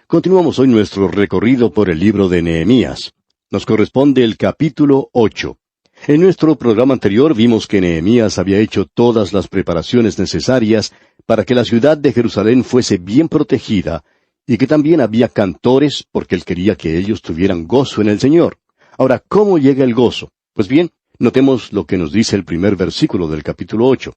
Continuamos hoy nuestro recorrido por el libro de Nehemías. Nos corresponde el capítulo 8. En nuestro programa anterior vimos que Nehemías había hecho todas las preparaciones necesarias para que la ciudad de Jerusalén fuese bien protegida, y que también había cantores porque él quería que ellos tuvieran gozo en el Señor. Ahora, ¿cómo llega el gozo? Pues bien, notemos lo que nos dice el primer versículo del capítulo 8.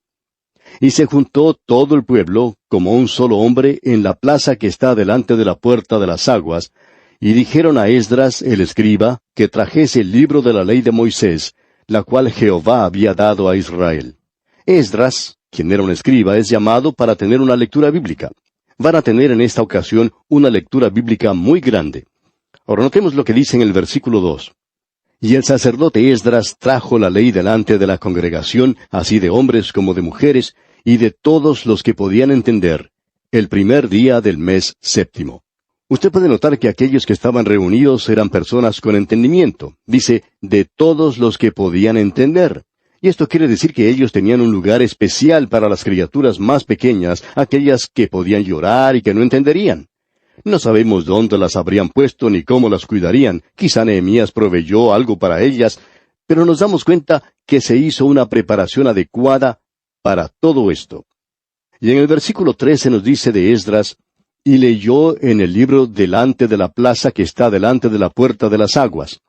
Y se juntó todo el pueblo, como un solo hombre, en la plaza que está delante de la puerta de las aguas, y dijeron a Esdras, el escriba, que trajese el libro de la ley de Moisés, la cual Jehová había dado a Israel. Esdras, quien era un escriba, es llamado para tener una lectura bíblica. Van a tener en esta ocasión una lectura bíblica muy grande. Ahora notemos lo que dice en el versículo 2. Y el sacerdote Esdras trajo la ley delante de la congregación, así de hombres como de mujeres, y de todos los que podían entender, el primer día del mes séptimo. Usted puede notar que aquellos que estaban reunidos eran personas con entendimiento. Dice, de todos los que podían entender. Y esto quiere decir que ellos tenían un lugar especial para las criaturas más pequeñas, aquellas que podían llorar y que no entenderían. No sabemos dónde las habrían puesto ni cómo las cuidarían. Quizá Nehemías proveyó algo para ellas, pero nos damos cuenta que se hizo una preparación adecuada para todo esto. Y en el versículo 13 nos dice de Esdras, y leyó en el libro delante de la plaza que está delante de la puerta de las aguas.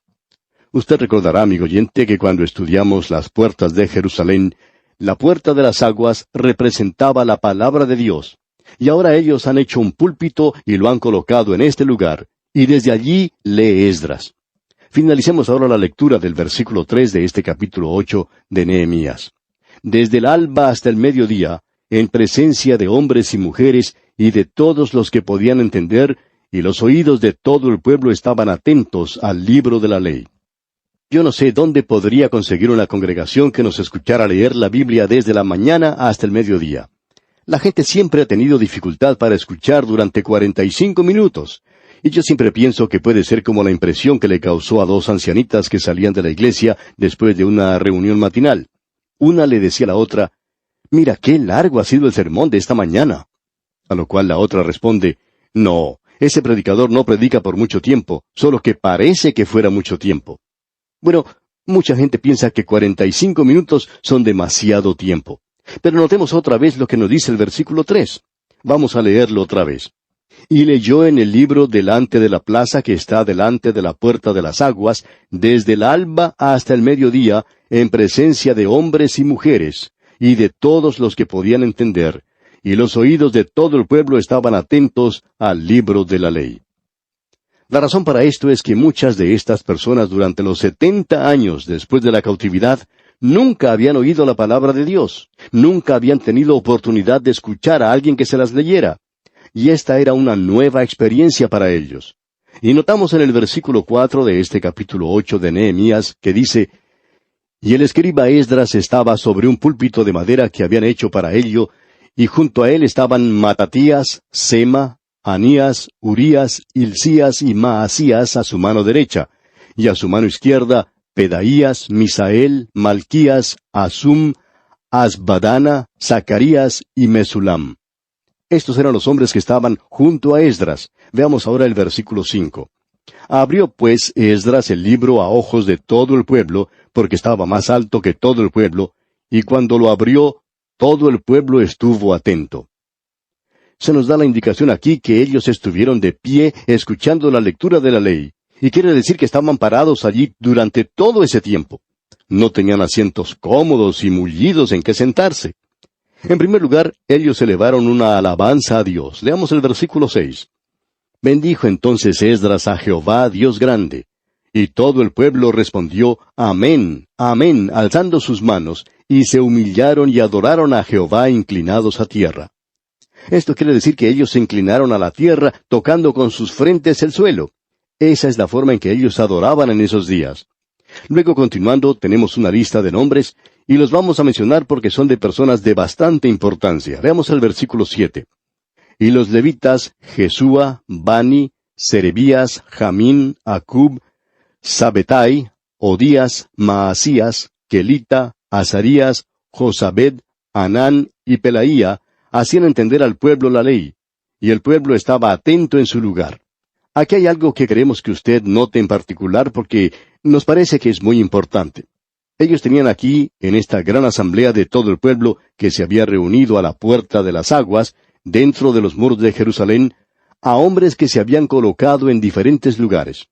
Usted recordará, amigo oyente, que cuando estudiamos las puertas de Jerusalén, la puerta de las aguas representaba la palabra de Dios. Y ahora ellos han hecho un púlpito y lo han colocado en este lugar, y desde allí lee Esdras. Finalicemos ahora la lectura del versículo 3 de este capítulo 8 de Nehemías. Desde el alba hasta el mediodía, en presencia de hombres y mujeres, y de todos los que podían entender, y los oídos de todo el pueblo estaban atentos al libro de la ley. Yo no sé dónde podría conseguir una congregación que nos escuchara leer la Biblia desde la mañana hasta el mediodía. La gente siempre ha tenido dificultad para escuchar durante 45 minutos. Y yo siempre pienso que puede ser como la impresión que le causó a dos ancianitas que salían de la iglesia después de una reunión matinal. Una le decía a la otra, «Mira, qué largo ha sido el sermón de esta mañana». A lo cual la otra responde, «No, ese predicador no predica por mucho tiempo, solo que parece que fuera mucho tiempo». Bueno, mucha gente piensa que 45 minutos son demasiado tiempo. Pero notemos otra vez lo que nos dice el versículo 3. Vamos a leerlo otra vez. Y leyó en el libro delante de la plaza que está delante de la puerta de las aguas, desde el alba hasta el mediodía, en presencia de hombres y mujeres, y de todos los que podían entender, y los oídos de todo el pueblo estaban atentos al libro de la ley. La razón para esto es que muchas de estas personas durante los 70 años después de la cautividad nunca habían oído la palabra de Dios, nunca habían tenido oportunidad de escuchar a alguien que se las leyera. Y esta era una nueva experiencia para ellos. Y notamos en el versículo 4 de este capítulo 8 de Nehemías que dice, «Y el escriba Esdras estaba sobre un púlpito de madera que habían hecho para ello, y junto a él estaban Matatías, Sema, Anías, Urías, Hilcías y Maasías a su mano derecha, y a su mano izquierda Pedaías, Misael, Malquías, Asum, Asbadana, Zacarías y Mesulam». Estos eran los hombres que estaban junto a Esdras. Veamos ahora el versículo 5. Abrió pues Esdras el libro a ojos de todo el pueblo, porque estaba más alto que todo el pueblo, y cuando lo abrió, todo el pueblo estuvo atento. Se nos da la indicación aquí que ellos estuvieron de pie escuchando la lectura de la ley, y quiere decir que estaban parados allí durante todo ese tiempo. No tenían asientos cómodos y mullidos en que sentarse. En primer lugar, ellos elevaron una alabanza a Dios. Leamos el versículo 6. Bendijo entonces Esdras a Jehová, Dios grande. Y todo el pueblo respondió, Amén, Amén, alzando sus manos, y se humillaron y adoraron a Jehová inclinados a tierra. Esto quiere decir que ellos se inclinaron a la tierra, tocando con sus frentes el suelo. Esa es la forma en que ellos adoraban en esos días. Luego, continuando, tenemos una lista de nombres, y los vamos a mencionar porque son de personas de bastante importancia. Veamos el versículo 7. Y los levitas, Jesúa, Bani, Serebías, Jamín, Acub, Sabetai, Odías, Maasías, Kelita, Azarías, Josabed, Anán y Pelaía, hacían entender al pueblo la ley, y el pueblo estaba atento en su lugar. Aquí hay algo que queremos que usted note en particular porque nos parece que es muy importante. Ellos tenían aquí, en esta gran asamblea de todo el pueblo que se había reunido a la puerta de las aguas, dentro de los muros de Jerusalén, a hombres que se habían colocado en diferentes lugares.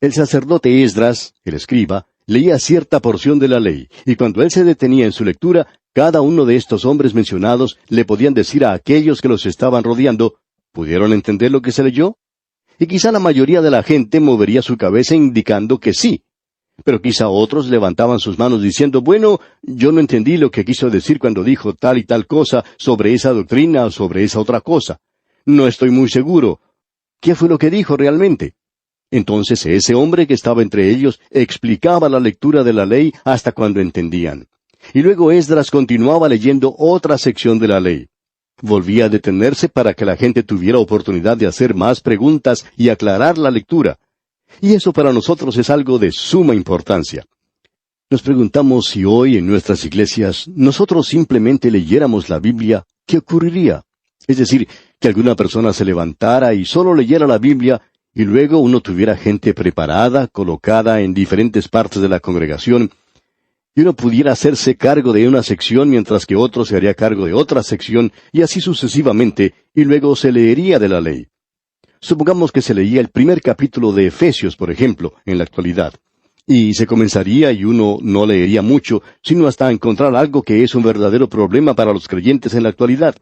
El sacerdote Esdras, el escriba, leía cierta porción de la ley, y cuando él se detenía en su lectura, cada uno de estos hombres mencionados le podían decir a aquellos que los estaban rodeando, ¿pudieron entender lo que se leyó? Y quizá la mayoría de la gente movería su cabeza indicando que sí. Pero quizá otros levantaban sus manos diciendo, bueno, yo no entendí lo que quiso decir cuando dijo tal y tal cosa sobre esa doctrina o sobre esa otra cosa. No estoy muy seguro. ¿Qué fue lo que dijo realmente? Entonces ese hombre que estaba entre ellos explicaba la lectura de la ley hasta cuando entendían. Y luego Esdras continuaba leyendo otra sección de la ley. Volvía a detenerse para que la gente tuviera oportunidad de hacer más preguntas y aclarar la lectura. Y eso para nosotros es algo de suma importancia. Nos preguntamos si hoy en nuestras iglesias nosotros simplemente leyéramos la Biblia, ¿qué ocurriría? Es decir, que alguna persona se levantara y solo leyera la Biblia, y luego uno tuviera gente preparada, colocada en diferentes partes de la congregación, y uno pudiera hacerse cargo de una sección mientras que otro se haría cargo de otra sección, y así sucesivamente, y luego se leería de la ley. Supongamos que se leía el primer capítulo de Efesios, por ejemplo, en la actualidad. Y se comenzaría y uno no leería mucho, sino hasta encontrar algo que es un verdadero problema para los creyentes en la actualidad.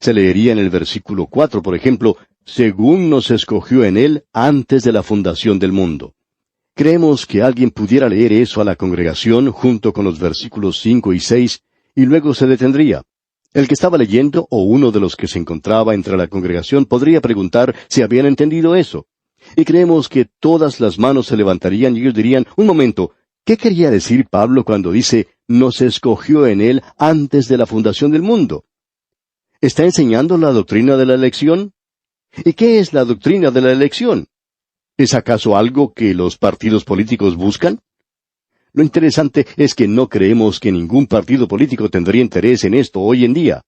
Se leería en el versículo 4, por ejemplo, según nos escogió en Él antes de la fundación del mundo. Creemos que alguien pudiera leer eso a la congregación junto con los versículos 5 y 6, y luego se detendría. El que estaba leyendo o uno de los que se encontraba entre la congregación podría preguntar si habían entendido eso. Y creemos que todas las manos se levantarían y ellos dirían, un momento, ¿qué quería decir Pablo cuando dice, nos escogió en Él antes de la fundación del mundo? ¿Está enseñando la doctrina de la elección? ¿Y qué es la doctrina de la elección? ¿Es acaso algo que los partidos políticos buscan? Lo interesante es que no creemos que ningún partido político tendría interés en esto hoy en día.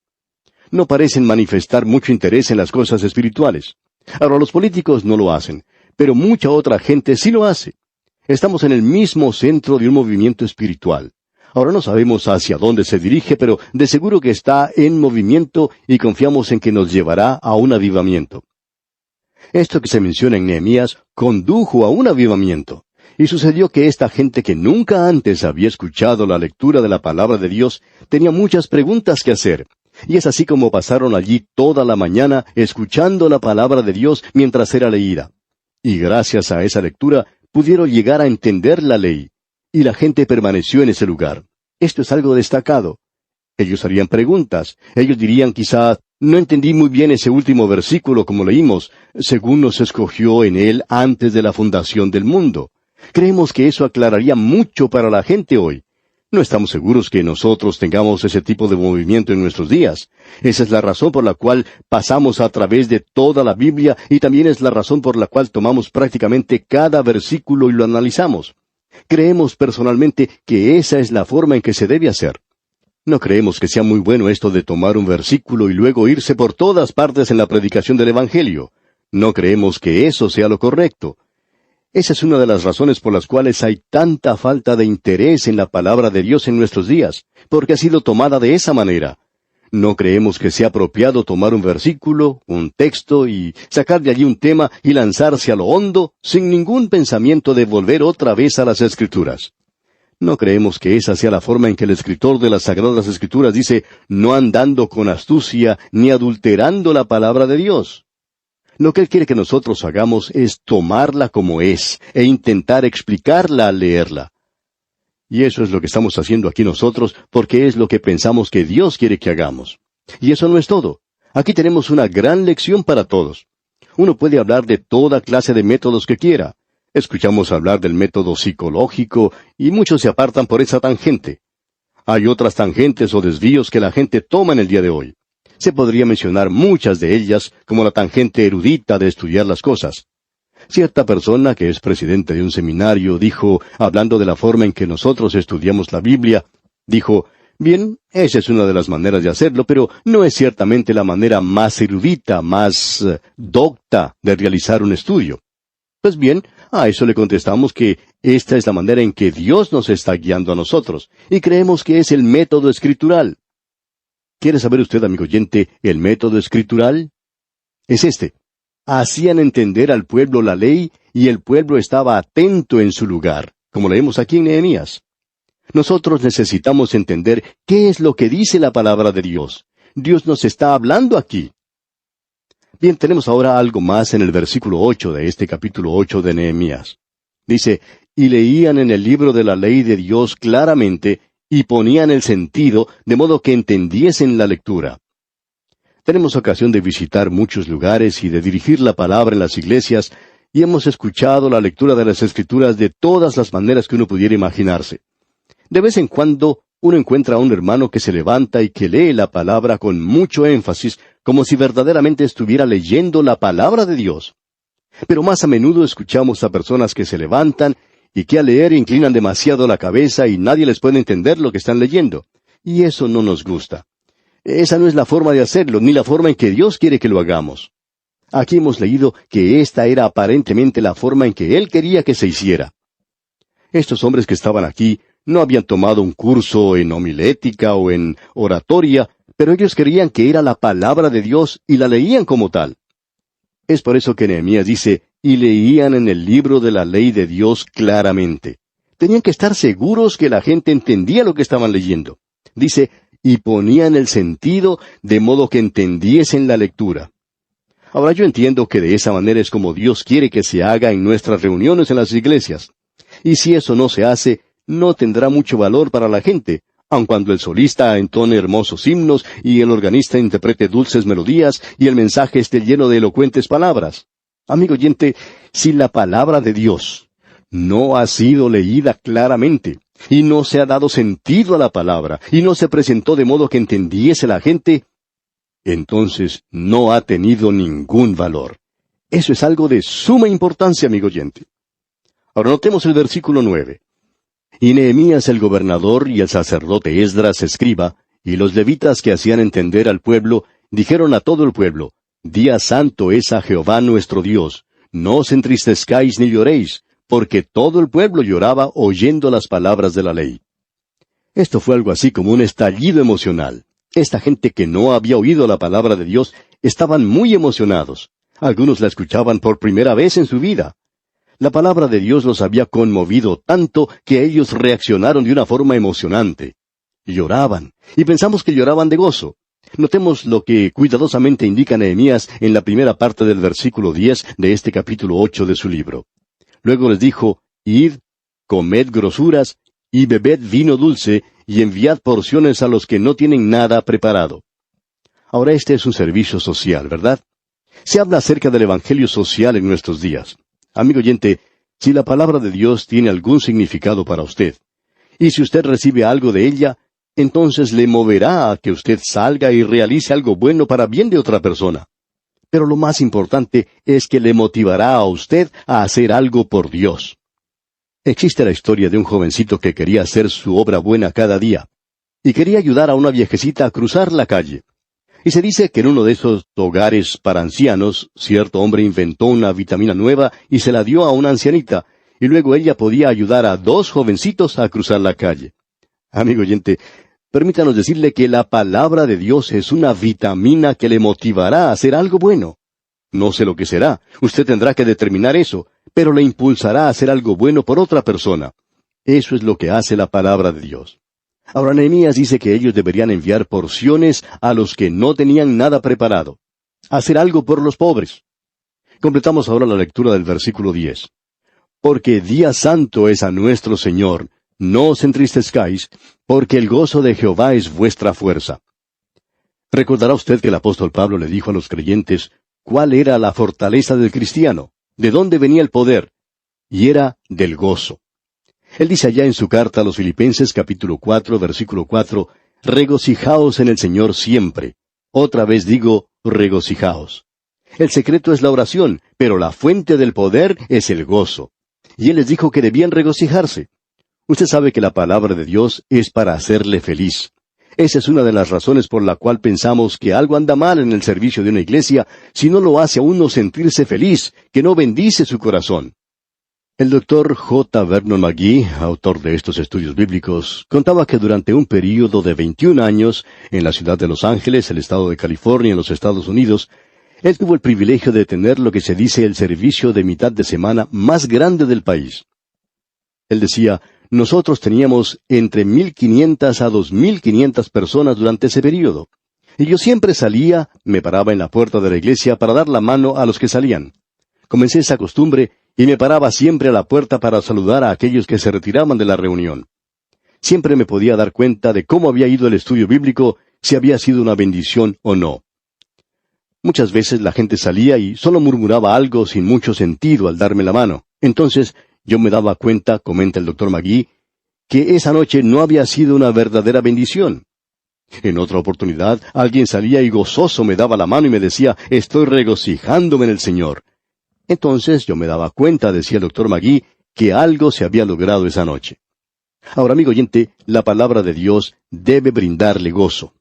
No parecen manifestar mucho interés en las cosas espirituales. Ahora, los políticos no lo hacen, pero mucha otra gente sí lo hace. Estamos en el mismo centro de un movimiento espiritual. Ahora no sabemos hacia dónde se dirige, pero de seguro que está en movimiento y confiamos en que nos llevará a un avivamiento. Esto que se menciona en Nehemías condujo a un avivamiento. Y sucedió que esta gente que nunca antes había escuchado la lectura de la palabra de Dios tenía muchas preguntas que hacer. Y es así como pasaron allí toda la mañana escuchando la palabra de Dios mientras era leída. Y gracias a esa lectura pudieron llegar a entender la ley. Y la gente permaneció en ese lugar. Esto es algo destacado. Ellos harían preguntas. Ellos dirían quizá, no entendí muy bien ese último versículo como leímos, según nos escogió en Él antes de la fundación del mundo. Creemos que eso aclararía mucho para la gente hoy. No estamos seguros que nosotros tengamos ese tipo de movimiento en nuestros días. Esa es la razón por la cual pasamos a través de toda la Biblia y también es la razón por la cual tomamos prácticamente cada versículo y lo analizamos. Creemos personalmente que esa es la forma en que se debe hacer. No creemos que sea muy bueno esto de tomar un versículo y luego irse por todas partes en la predicación del Evangelio. No creemos que eso sea lo correcto. Esa es una de las razones por las cuales hay tanta falta de interés en la palabra de Dios en nuestros días, porque ha sido tomada de esa manera. No creemos que sea apropiado tomar un versículo, un texto y sacar de allí un tema y lanzarse a lo hondo sin ningún pensamiento de volver otra vez a las Escrituras. No creemos que esa sea la forma en que el escritor de las Sagradas Escrituras dice, no andando con astucia ni adulterando la palabra de Dios. Lo que Él quiere que nosotros hagamos es tomarla como es e intentar explicarla al leerla. Y eso es lo que estamos haciendo aquí nosotros porque es lo que pensamos que Dios quiere que hagamos. Y eso no es todo. Aquí tenemos una gran lección para todos. Uno puede hablar de toda clase de métodos que quiera. Escuchamos hablar del método psicológico y muchos se apartan por esa tangente. Hay otras tangentes o desvíos que la gente toma en el día de hoy. Se podría mencionar muchas de ellas, como la tangente erudita de estudiar las cosas. Cierta persona que es presidente de un seminario dijo, hablando de la forma en que nosotros estudiamos la Biblia, dijo, Bien, esa es una de las maneras de hacerlo, pero no es ciertamente la manera más erudita, más docta de realizar un estudio. Pues bien, a eso le contestamos que esta es la manera en que Dios nos está guiando a nosotros, y creemos que es el método escritural. ¿Quiere saber usted, amigo oyente, el método escritural? Es este. Hacían entender al pueblo la ley, y el pueblo estaba atento en su lugar, como leemos aquí en Nehemías. Nosotros necesitamos entender qué es lo que dice la palabra de Dios. Dios nos está hablando aquí. Bien, tenemos ahora algo más en el versículo 8 de este capítulo 8 de Nehemías. Dice, y leían en el libro de la ley de Dios claramente, y ponían el sentido, de modo que entendiesen la lectura. Tenemos ocasión de visitar muchos lugares y de dirigir la palabra en las iglesias, y hemos escuchado la lectura de las Escrituras de todas las maneras que uno pudiera imaginarse. De vez en cuando uno encuentra a un hermano que se levanta y que lee la palabra con mucho énfasis, como si verdaderamente estuviera leyendo la palabra de Dios. Pero más a menudo escuchamos a personas que se levantan y que al leer inclinan demasiado la cabeza y nadie les puede entender lo que están leyendo. Y eso no nos gusta. Esa no es la forma de hacerlo, ni la forma en que Dios quiere que lo hagamos. Aquí hemos leído que esta era aparentemente la forma en que Él quería que se hiciera. Estos hombres que estaban aquí no habían tomado un curso en homilética o en oratoria, pero ellos creían que era la palabra de Dios y la leían como tal. Es por eso que Nehemías dice, y leían en el libro de la ley de Dios claramente. Tenían que estar seguros que la gente entendía lo que estaban leyendo. Dice, y ponían el sentido de modo que entendiesen la lectura. Ahora yo entiendo que de esa manera es como Dios quiere que se haga en nuestras reuniones en las iglesias. Y si eso no se hace, no tendrá mucho valor para la gente, aun cuando el solista entone hermosos himnos y el organista interprete dulces melodías y el mensaje esté lleno de elocuentes palabras. Amigo oyente, si la palabra de Dios no ha sido leída claramente, y no se ha dado sentido a la palabra, y no se presentó de modo que entendiese la gente, entonces no ha tenido ningún valor. Eso es algo de suma importancia, amigo oyente. Ahora notemos el versículo 9. Y Nehemías el gobernador y el sacerdote Esdras escriba, y los levitas que hacían entender al pueblo, dijeron a todo el pueblo, Día santo es a Jehová nuestro Dios, no os entristezcáis ni lloréis, porque todo el pueblo lloraba oyendo las palabras de la ley. Esto fue algo así como un estallido emocional. Esta gente que no había oído la palabra de Dios estaban muy emocionados. Algunos la escuchaban por primera vez en su vida. La palabra de Dios los había conmovido tanto que ellos reaccionaron de una forma emocionante. Lloraban, y pensamos que lloraban de gozo. Notemos lo que cuidadosamente indica Nehemías en la primera parte del versículo 10 de este capítulo 8 de su libro. Luego les dijo, Id, comed grosuras, y bebed vino dulce, y enviad porciones a los que no tienen nada preparado. Ahora este es un servicio social, ¿verdad? Se habla acerca del evangelio social en nuestros días. Amigo oyente, si la palabra de Dios tiene algún significado para usted, y si usted recibe algo de ella, entonces le moverá a que usted salga y realice algo bueno para bien de otra persona. Pero lo más importante es que le motivará a usted a hacer algo por Dios. Existe la historia de un jovencito que quería hacer su obra buena cada día, y quería ayudar a una viejecita a cruzar la calle. Y se dice que en uno de esos hogares para ancianos, cierto hombre inventó una vitamina nueva y se la dio a una ancianita, y luego ella podía ayudar a 2 jovencitos a cruzar la calle. Amigo oyente, permítanos decirle que la palabra de Dios es una vitamina que le motivará a hacer algo bueno. No sé lo que será, usted tendrá que determinar eso, pero le impulsará a hacer algo bueno por otra persona. Eso es lo que hace la palabra de Dios. Ahora Nehemías dice que ellos deberían enviar porciones a los que no tenían nada preparado. Hacer algo por los pobres. Completamos ahora la lectura del versículo 10. Porque día santo es a nuestro Señor, no os entristezcáis, porque el gozo de Jehová es vuestra fuerza. Recordará usted que el apóstol Pablo le dijo a los creyentes cuál era la fortaleza del cristiano, de dónde venía el poder, y era del gozo. Él dice allá en su carta a los Filipenses capítulo 4, versículo 4, regocijaos en el Señor siempre. Otra vez digo, regocijaos. El secreto es la oración, pero la fuente del poder es el gozo. Y Él les dijo que debían regocijarse. Usted sabe que la palabra de Dios es para hacerle feliz. Esa es una de las razones por la cual pensamos que algo anda mal en el servicio de una iglesia si no lo hace a uno sentirse feliz, que no bendice su corazón. El doctor J. Vernon McGee, autor de estos estudios bíblicos, contaba que durante un período de 21 años, en la ciudad de Los Ángeles, el estado de California, en los Estados Unidos, él tuvo el privilegio de tener lo que se dice el servicio de mitad de semana más grande del país. Él decía, nosotros teníamos entre 1,500 a 2,500 personas durante ese período. Y yo siempre salía, me paraba en la puerta de la iglesia para dar la mano a los que salían. Comencé esa costumbre y me paraba siempre a la puerta para saludar a aquellos que se retiraban de la reunión. Siempre me podía dar cuenta de cómo había ido el estudio bíblico, si había sido una bendición o no. Muchas veces la gente salía y solo murmuraba algo sin mucho sentido al darme la mano. Entonces, yo me daba cuenta, comenta el doctor McGee, que esa noche no había sido una verdadera bendición. En otra oportunidad, alguien salía y gozoso me daba la mano y me decía, estoy regocijándome en el Señor. Entonces yo me daba cuenta, decía el doctor McGee, que algo se había logrado esa noche. Ahora, amigo oyente, la palabra de Dios debe brindarle gozo.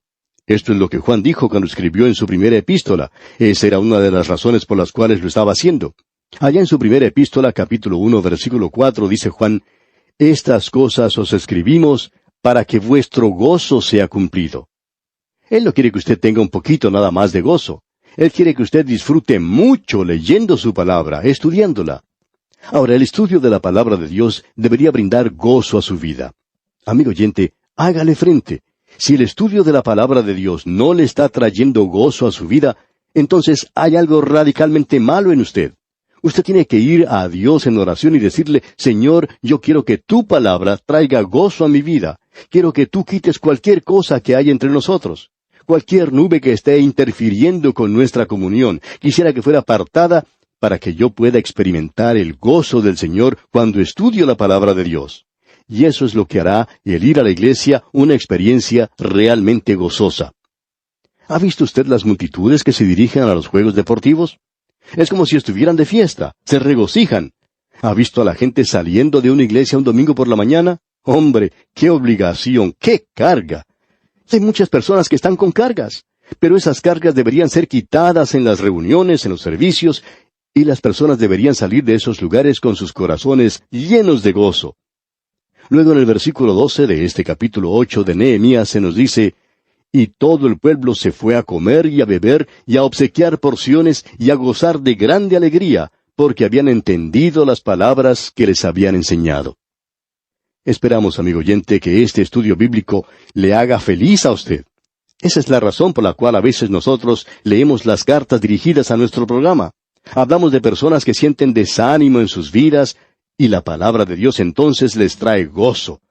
Esto es lo que Juan dijo cuando escribió en su primera epístola. Esa era una de las razones por las cuales lo estaba haciendo. Allá en su primera epístola, capítulo 1, versículo 4, dice Juan, estas cosas os escribimos para que vuestro gozo sea cumplido. Él no quiere que usted tenga un poquito nada más de gozo. Él quiere que usted disfrute mucho leyendo su palabra, estudiándola. Ahora, el estudio de la palabra de Dios debería brindar gozo a su vida. Amigo oyente, hágale frente. Si el estudio de la palabra de Dios no le está trayendo gozo a su vida, entonces hay algo radicalmente malo en usted. Usted tiene que ir a Dios en oración y decirle, Señor, yo quiero que tu palabra traiga gozo a mi vida. Quiero que tú quites cualquier cosa que hay entre nosotros. Cualquier nube que esté interfiriendo con nuestra comunión. Quisiera que fuera apartada para que yo pueda experimentar el gozo del Señor cuando estudio la palabra de Dios. Y eso es lo que hará el ir a la iglesia una experiencia realmente gozosa. ¿Ha visto usted las multitudes que se dirigen a los juegos deportivos? Es como si estuvieran de fiesta, se regocijan. ¿Ha visto a la gente saliendo de una iglesia un domingo por la mañana? Hombre, qué obligación, qué carga. Hay muchas personas que están con cargas, pero esas cargas deberían ser quitadas en las reuniones, en los servicios, y las personas deberían salir de esos lugares con sus corazones llenos de gozo. Luego en el versículo 12 de este capítulo 8 de Nehemías se nos dice, y todo el pueblo se fue a comer y a beber y a obsequiar porciones y a gozar de grande alegría, porque habían entendido las palabras que les habían enseñado. Esperamos, amigo oyente, que este estudio bíblico le haga feliz a usted. Esa es la razón por la cual a veces nosotros leemos las cartas dirigidas a nuestro programa. Hablamos de personas que sienten desánimo en sus vidas, y la palabra de Dios entonces les trae gozo.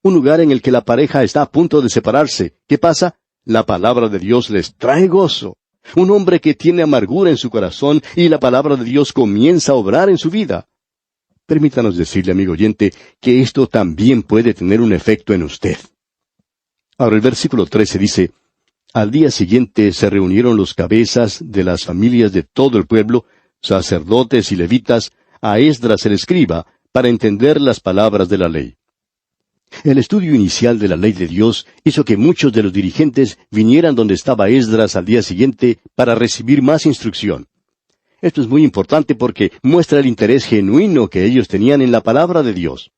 Un lugar en el que la pareja está a punto de separarse. ¿Qué pasa? La palabra de Dios les trae gozo. Un hombre que tiene amargura en su corazón y la palabra de Dios comienza a obrar en su vida. Permítanos decirle, amigo oyente, que esto también puede tener un efecto en usted. Ahora el versículo 13 dice, al día siguiente se reunieron los cabezas de las familias de todo el pueblo, sacerdotes y levitas, a Esdras el escriba, para entender las palabras de la ley. El estudio inicial de la ley de Dios hizo que muchos de los dirigentes vinieran donde estaba Esdras al día siguiente para recibir más instrucción. Esto es muy importante porque muestra el interés genuino que ellos tenían en la palabra de Dios.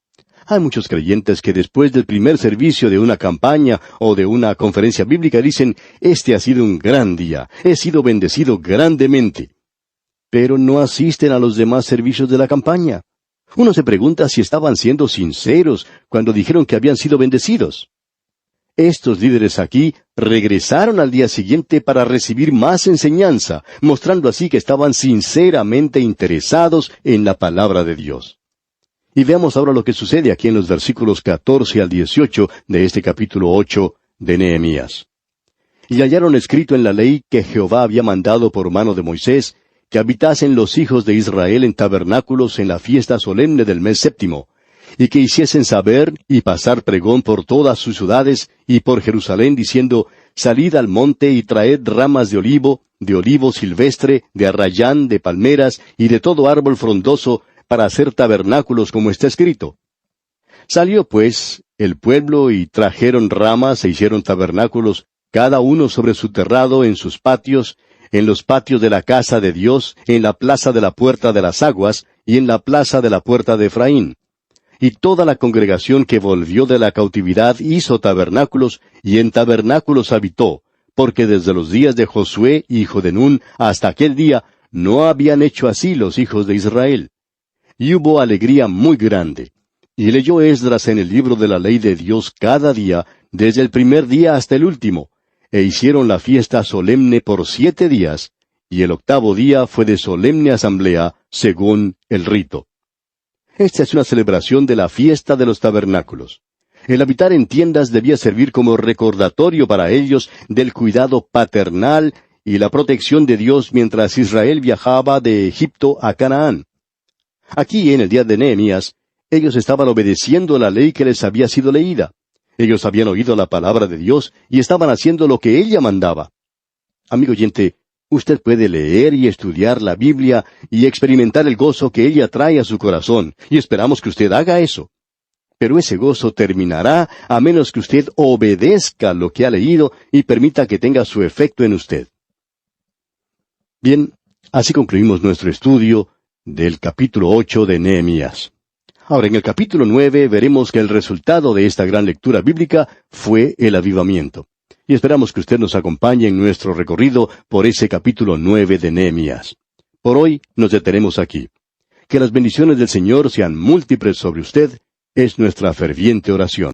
Hay muchos creyentes que después del primer servicio de una campaña o de una conferencia bíblica dicen, este ha sido un gran día, he sido bendecido grandemente. Pero no asisten a los demás servicios de la campaña. Uno se pregunta si estaban siendo sinceros cuando dijeron que habían sido bendecidos. Estos líderes aquí regresaron al día siguiente para recibir más enseñanza, mostrando así que estaban sinceramente interesados en la palabra de Dios. Y veamos ahora lo que sucede aquí en los versículos 14 al 18 de este capítulo 8 de Nehemías. Y hallaron escrito en la ley que Jehová había mandado por mano de Moisés, que habitasen los hijos de Israel en tabernáculos en la fiesta solemne del mes séptimo, y que hiciesen saber y pasar pregón por todas sus ciudades y por Jerusalén, diciendo, salid al monte y traed ramas de olivo silvestre, de arrayán, de palmeras y de todo árbol frondoso, para hacer tabernáculos como está escrito. Salió pues el pueblo y trajeron ramas e hicieron tabernáculos, cada uno sobre su terrado en sus patios, en los patios de la casa de Dios, en la plaza de la puerta de las aguas, y en la plaza de la puerta de Efraín. Y toda la congregación que volvió de la cautividad hizo tabernáculos, y en tabernáculos habitó, porque desde los días de Josué, hijo de Nun, hasta aquel día, no habían hecho así los hijos de Israel. Y hubo alegría muy grande. Y leyó Esdras en el libro de la ley de Dios cada día, desde el primer día hasta el último, e hicieron la fiesta solemne por 7 días, y el 8º día fue de solemne asamblea, según el rito. Esta es una celebración de la fiesta de los tabernáculos. El habitar en tiendas debía servir como recordatorio para ellos del cuidado paternal y la protección de Dios mientras Israel viajaba de Egipto a Canaán. Aquí, en el día de Nehemías, ellos estaban obedeciendo la ley que les había sido leída. Ellos habían oído la palabra de Dios y estaban haciendo lo que ella mandaba. Amigo oyente, usted puede leer y estudiar la Biblia y experimentar el gozo que ella trae a su corazón, y esperamos que usted haga eso. Pero ese gozo terminará a menos que usted obedezca lo que ha leído y permita que tenga su efecto en usted. Bien, así concluimos nuestro estudio del capítulo 8 de Nehemías. Ahora, en el capítulo 9 veremos que el resultado de esta gran lectura bíblica fue el avivamiento. Y esperamos que usted nos acompañe en nuestro recorrido por ese capítulo 9 de Nehemías. Por hoy nos detenemos aquí. Que las bendiciones del Señor sean múltiples sobre usted, es nuestra ferviente oración.